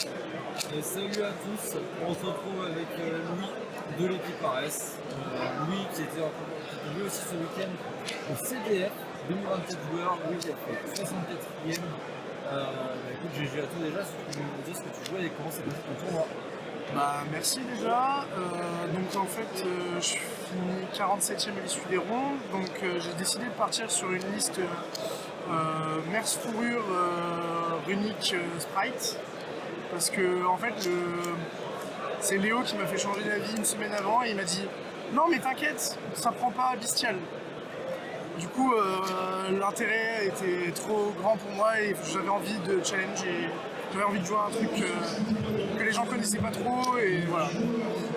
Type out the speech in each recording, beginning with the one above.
Salut à tous, on se retrouve avec Louis de l'équipe Ares. Louis qui était joué aussi ce week-end au CDF, 2027 joueurs. Louis qui a fait 64e. Écoute, GG à toi déjà, si tu peux nous dire ce que tu jouais et comment s'est passé ton tournoi. Merci déjà. Donc en fait, je finis 47e à l'issue des rondes. Donc j'ai décidé de partir sur une liste Mers Fourrure Runic Sprite. Parce que en fait, c'est Léo qui m'a fait changer d'avis une semaine avant et il m'a dit non mais t'inquiète, ça prend pas Bestial. Du coup, l'intérêt était trop grand pour moi et j'avais envie de challenge et j'avais envie de jouer à un truc que les gens connaissaient pas trop et voilà.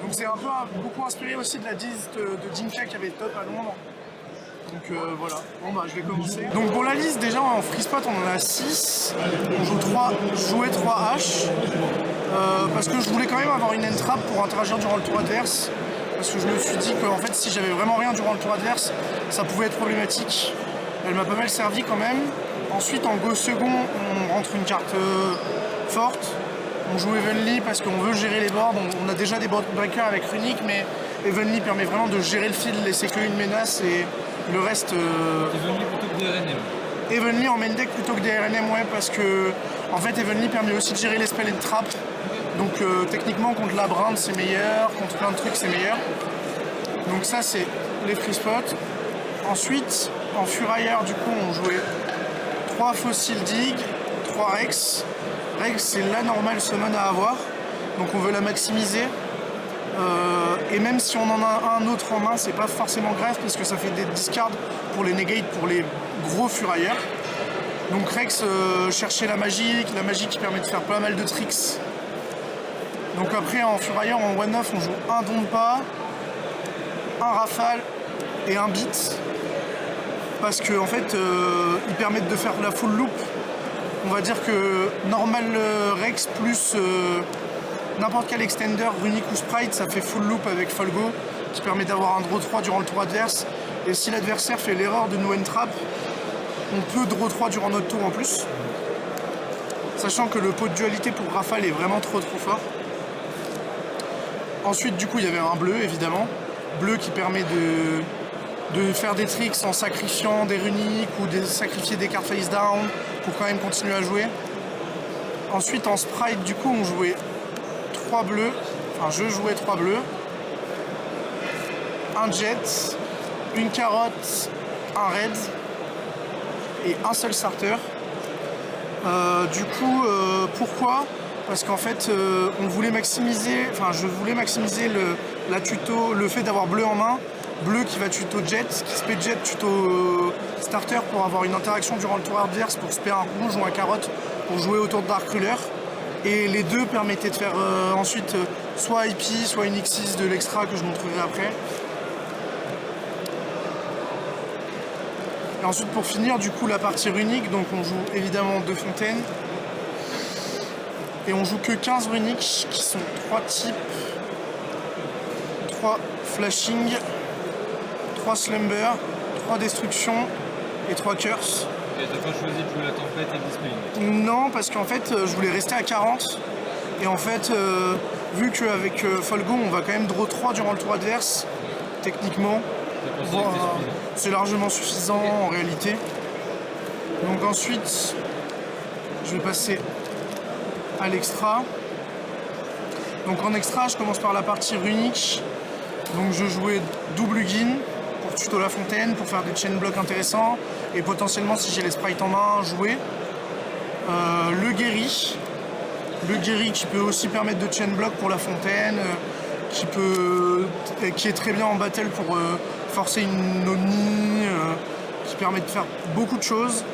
Donc c'est un peu beaucoup inspiré aussi de la liste de Jinka qui avait top à Londres. Donc voilà, je vais commencer. Donc pour la liste, déjà en free spot on en a 6. On jouait 3 H parce que je voulais quand même avoir une end trap pour interagir durant le tour adverse. Parce que je me suis dit que en fait, si j'avais vraiment rien durant le tour adverse, ça pouvait être problématique. Elle m'a pas mal servi quand même. Ensuite, en go second, on rentre une carte forte. On joue Evenly parce qu'on veut gérer les boards. On a déjà des board breakers avec Runic, mais Evenly permet vraiment de gérer le field, laisser qu'une menace et le reste. Evenly plutôt que DRNM. Evenly en main deck plutôt que DRNM, ouais, parce que en fait, Evenly permet aussi de gérer les spells and trap. Donc techniquement contre la brinde c'est meilleur, contre plein de trucs c'est meilleur. Donc ça c'est les free spots. Ensuite en Furailleur du coup on jouait 3 Fossil Dig, 3 Rex. Rex c'est la normale summon à avoir. Donc on veut la maximiser. Et même si on en a un autre en main c'est pas forcément grave parce que ça fait des discards pour les negates pour les gros Furailleurs. Donc Rex chercher la magie qui permet de faire pas mal de tricks. Donc après en Furailleur en 1-off on joue un don de pas, un rafale et un beat. Parce que en fait ils permettent de faire la full loop. On va dire que normal Rex plus n'importe quel extender, Runic ou Sprite, ça fait full loop avec Folgo qui permet d'avoir un draw 3 durant le tour adverse. Et si l'adversaire fait l'erreur de no end trap, on peut draw 3 durant notre tour en plus. Sachant que le pot de dualité pour rafale est vraiment trop fort. Ensuite, du coup, il y avait un bleu, évidemment. Bleu qui permet de faire des tricks en sacrifiant des runiques ou de sacrifier des cartes face down pour quand même continuer à jouer. Ensuite, en sprite, du coup, on jouait 3 bleus. Enfin, je jouais 3 bleus. Un jet, une carotte, un red et un seul starter. Pourquoi ? Parce qu'en fait, je voulais maximiser le fait d'avoir bleu en main, bleu qui va tuto jet, qui spé jet tuto starter pour avoir une interaction durant le tour adverse pour spé un rouge ou un carotte pour jouer autour de Dark Ruler. Et les deux permettaient de faire ensuite soit IP, soit une X6 de l'extra que je montrerai après. Et ensuite pour finir du coup la partie runique, donc on joue évidemment 2 fontaines. Et on joue que 15 runiques qui sont 3 types, 3 flashing, 3 slumber, 3 destruction et 3 curse. Et t'as pas choisi de jouer la tempête et Display? Non, parce qu'en fait je voulais rester à 40. Et en fait, vu qu'avec Folgo on va quand même draw 3 durant le tour adverse, techniquement, c'est largement suffisant en réalité. Donc ensuite, je vais passer à l'extra. Donc en extra, je commence par la partie runique. Donc je jouais double Ugin pour tuto la fontaine, pour faire des chain blocks intéressants et potentiellement si j'ai les sprites en main, jouer. Le guéri qui peut aussi permettre de chain block pour la fontaine, qui est très bien en battle pour forcer une Omni, qui permet de faire beaucoup de choses.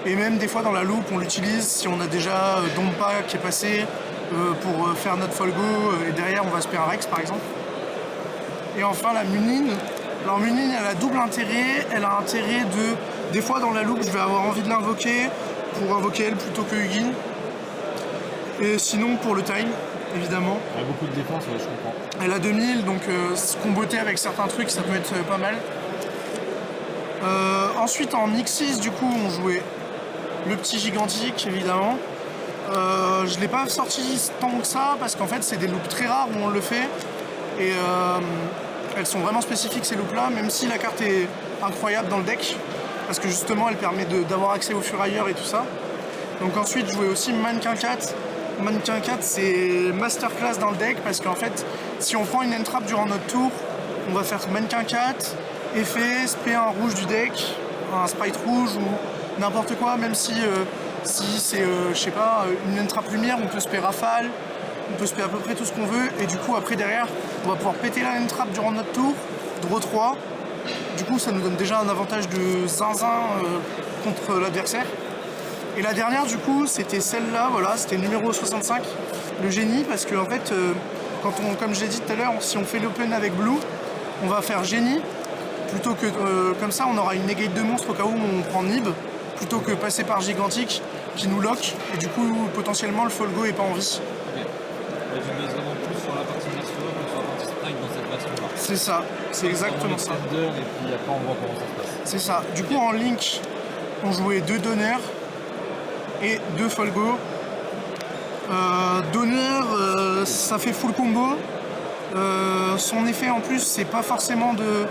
Et même des fois dans la loupe on l'utilise si on a déjà Dompa qui est passé pour faire notre Folgo et derrière on va se faire un Rex par exemple. Et enfin la Munine. Alors Munine elle a double intérêt, elle a intérêt des fois dans la loupe je vais avoir envie de l'invoquer pour invoquer elle plutôt que Hugin. Et sinon pour le time évidemment. Elle a beaucoup de défense, ouais, je comprends. Elle a 2000 donc se comboter avec certains trucs ça peut être pas mal. Ensuite en X6 du coup on jouait le petit gigantique évidemment. Je ne l'ai pas sorti tant que ça parce qu'en fait c'est des loops très rares où on le fait et elles sont vraiment spécifiques ces loops là, même si la carte est incroyable dans le deck parce que justement elle permet d'avoir accès aux furailleurs et tout ça. Donc ensuite je jouais aussi Mannequin 4. Mannequin 4 c'est masterclass dans le deck parce qu'en fait si on prend une entrap durant notre tour, on va faire Mannequin 4, effet, SP1 rouge du deck, un sprite rouge ou n'importe quoi, même si c'est, je sais pas, une entrap lumière, on peut spé rafale, on peut spé à peu près tout ce qu'on veut, et du coup après derrière, on va pouvoir péter la entrap durant notre tour, draw 3, du coup ça nous donne déjà un avantage de zinzin contre l'adversaire. Et la dernière du coup c'était celle-là, voilà, c'était numéro 65, le génie, parce que en fait, comme je l'ai dit tout à l'heure, si on fait l'open avec blue, on va faire génie, plutôt que comme ça on aura une negate de monstre au cas où on prend Nib, plutôt que passer par gigantique qui nous lock et du coup potentiellement le Folgo est pas en vie. Ok. Et tu bases vraiment plus sur la partie Mercenaire que sur la partie Strike dans cette version-là. C'est ça, c'est exactement ça. Et puis après on voit comment ça se passe. C'est ça. Du coup en Link, on jouait 2 donneurs et 2 Folgo. Donneur, ça fait full combo. Son effet en plus, c'est pas forcément de...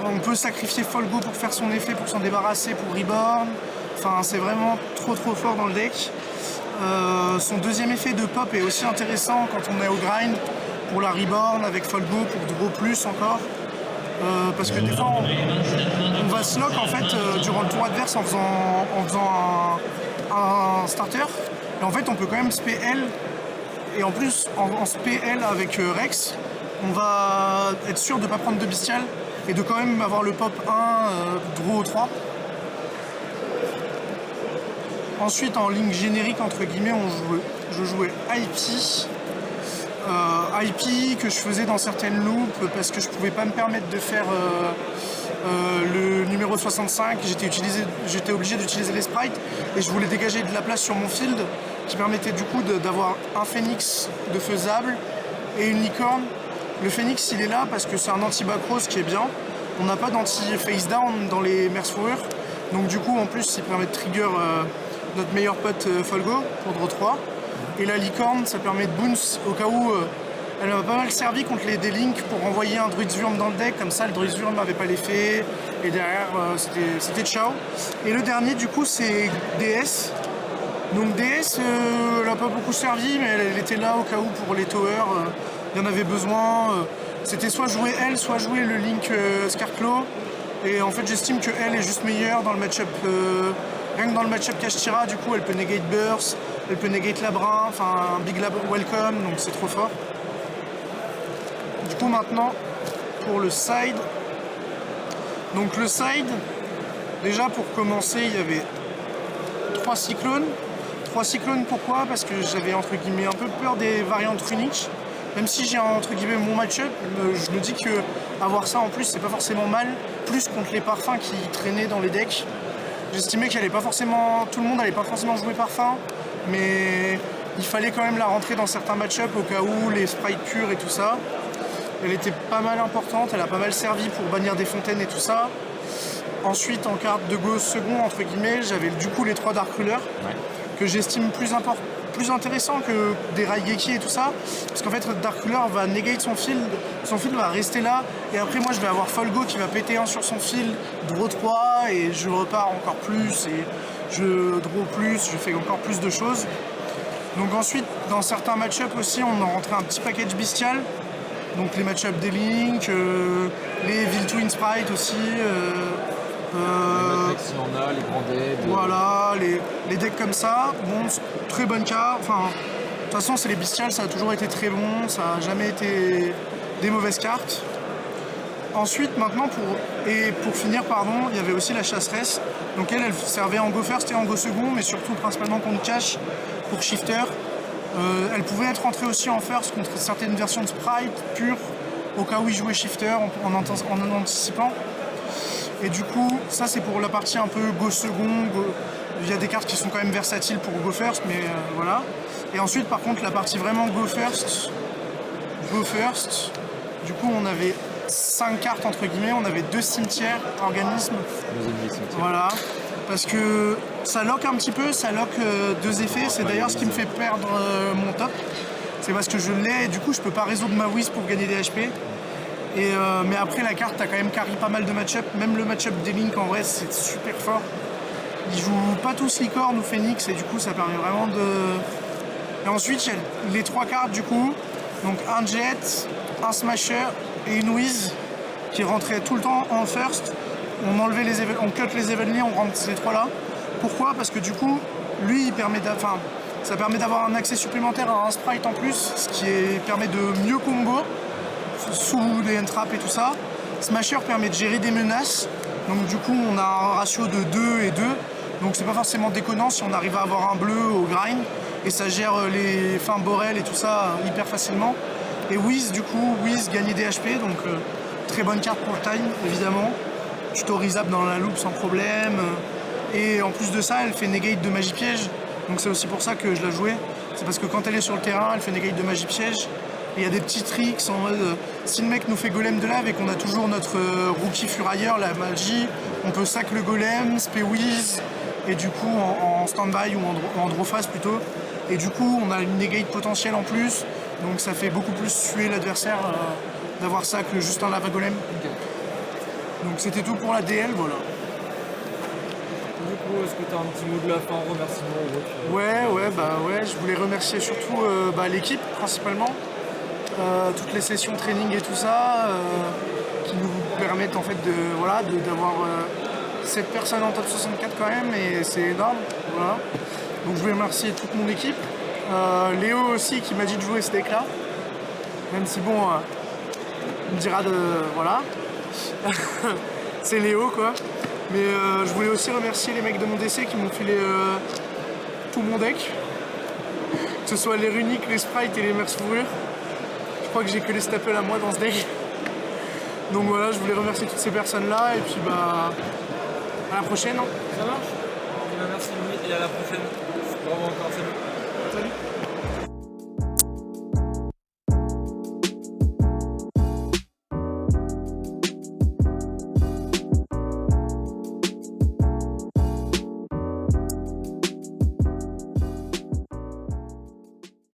On peut sacrifier Folgo pour faire son effet, pour s'en débarrasser, pour reborn. Enfin, c'est vraiment trop fort dans le deck. Son deuxième effet de pop est aussi intéressant quand on est au grind pour la reborn avec Folgo pour draw plus encore. Parce que des fois on va se lock en fait durant le tour adverse en faisant un starter. Et en fait on peut quand même spé L. Et en plus en spé L avec Rex, on va être sûr de ne pas prendre de bestial et de quand même avoir le pop 1 draw 3. Ensuite en ligne générique entre guillemets je jouais IP. IP que je faisais dans certaines loops parce que je pouvais pas me permettre de faire le numéro 65, j'étais obligé d'utiliser les sprites et je voulais dégager de la place sur mon field qui permettait du coup d'avoir un phénix de faisable et une licorne. Le phénix il est là parce que c'est un anti-backross qui est bien, on n'a pas d'anti-face down dans les Mercenaires, donc du coup en plus il permet de trigger notre meilleur pote Folgo pour draw 3. Et la licorne, ça permet de bounce au cas où elle m'a pas mal servi contre les délinks pour envoyer un Druid's Wurm dans le deck, comme ça le Druid's Wurm n'avait pas l'effet, et derrière c'était ciao. Et le dernier du coup c'est DS. Donc DS, elle n'a pas beaucoup servi, mais elle était là au cas où pour les towers, il y en avait besoin. C'était soit jouer elle, soit jouer le Link Scarclaw. Et en fait j'estime que elle est juste meilleure dans le match-up. Rien que dans le match-up Kashtira, du coup elle peut negate Burst, elle peut negate Labrin, enfin un Big Lab Welcome, donc c'est trop fort. Du coup maintenant pour le side. Donc le side, déjà pour commencer il y avait 3 cyclones. 3 cyclones pourquoi? Parce que j'avais entre guillemets un peu peur des variantes runiques. Même si j'ai entre guillemets mon match-up, je me dis que avoir ça en plus c'est pas forcément mal, plus contre les parfums qui traînaient dans les decks. J'estimais qu'elle allait pas forcément, tout le monde allait pas forcément jouer parfum, mais il fallait quand même la rentrer dans certains match-up au cas où, les sprites purs et tout ça. Elle était pas mal importante, elle a pas mal servi pour bannir des fontaines et tout ça. Ensuite, en carte de go second, entre guillemets, j'avais du coup les 3 Dark Ruler, que j'estime plus intéressant que des Raigeki et tout ça, parce qu'en fait Dark Ruler va negate son field va rester là, et après moi je vais avoir Folgo qui va péter un sur son field, draw 3, et je repars encore plus, et je draw plus, je fais encore plus de choses. Donc ensuite, dans certains match-up aussi, on en rentrait un petit package bestial, donc les match-up des Link, les Viltwin Sprite aussi, si on a, les grands decks. Voilà, les decks comme ça, bon, très bonne carte. Enfin, de toute façon, c'est les bestiales, ça a toujours été très bon, ça n'a jamais été des mauvaises cartes. Ensuite, maintenant, pour finir, il y avait aussi la chasseresse. Donc elle servait en go first et en go second, mais surtout principalement contre cash pour shifter. Elle pouvait être rentrée aussi en first contre certaines versions de sprite pure, au cas où il jouait shifter en anticipant. Et du coup, ça c'est pour la partie un peu go second, il y a des cartes qui sont quand même versatiles pour go first, mais voilà. Et ensuite par contre la partie vraiment go first, du coup on avait 5 cartes entre guillemets, on avait 2 cimetières, organismes. Cimetières. Voilà. parce que ça lock un petit peu, ça lock deux effets. C'est d'ailleurs ce qui me fait perdre mon top. C'est parce que je l'ai et du coup je peux pas résoudre ma whiz pour gagner des HP. Mais après la carte t'as quand même carry pas mal de match-up. Même le match-up des Link en vrai c'est super fort. Ils jouent pas tous Licorne ou Phoenix et du coup ça permet vraiment de... Et ensuite il y a les 3 cartes du coup. Donc un Jet, un Smasher et une Whiz qui rentrait tout le temps en first. On cut les Evenly, on rentre ces 3 là. Pourquoi? Parce que du coup, lui il permet ça permet d'avoir un accès supplémentaire à un sprite en plus, ce qui permet de mieux combo sous les entraps et tout ça. Smasher permet de gérer des menaces. Donc du coup on a un ratio de 2 et 2. Donc c'est pas forcément déconnant si on arrive à avoir un bleu au grind. Et ça gère les fins Borel et tout ça hyper facilement. Et Whiz du coup, Whiz gagner des HP, donc très bonne carte pour le time évidemment. Tutorisable dans la loupe sans problème. Et en plus de ça, elle fait negate de magie piège. Donc c'est aussi pour ça que je l'ai jouée. C'est parce que quand elle est sur le terrain, elle fait negate de magie piège. Et il y a des petits tricks en mode si le mec nous fait golem de lave et qu'on a toujours notre rookie furailleur, la magie, on peut sac le golem, spé Whiz, et du coup en stand-by ou en draw phase plutôt. Et du coup on a une negate potentielle en plus. Donc ça fait beaucoup plus suer l'adversaire d'avoir ça que juste un lava golem. Ok. Donc c'était tout pour la DL, voilà. Du coup, est-ce que tu as un petit mot de la fin, remerciement ou autre? Ouais, je voulais remercier surtout l'équipe principalement, toutes les sessions training et tout ça, qui nous permettent en fait d'avoir 7 personnes en top 64 quand même, et c'est énorme, voilà. Donc je voulais remercier toute mon équipe, Léo aussi qui m'a dit de jouer ce deck là, même si bon, il me dira de... voilà, c'est Léo quoi. Mais je voulais aussi remercier les mecs de mon DC qui m'ont filé tout mon deck. Que ce soit les runiques, les sprites et les mers fourrures. Je crois que j'ai que les staples à moi dans ce deck. Donc voilà, je voulais remercier toutes ces personnes-là et puis bah à la prochaine. Ça marche? Merci Louis et à la prochaine. Bravo encore, salut. Salut.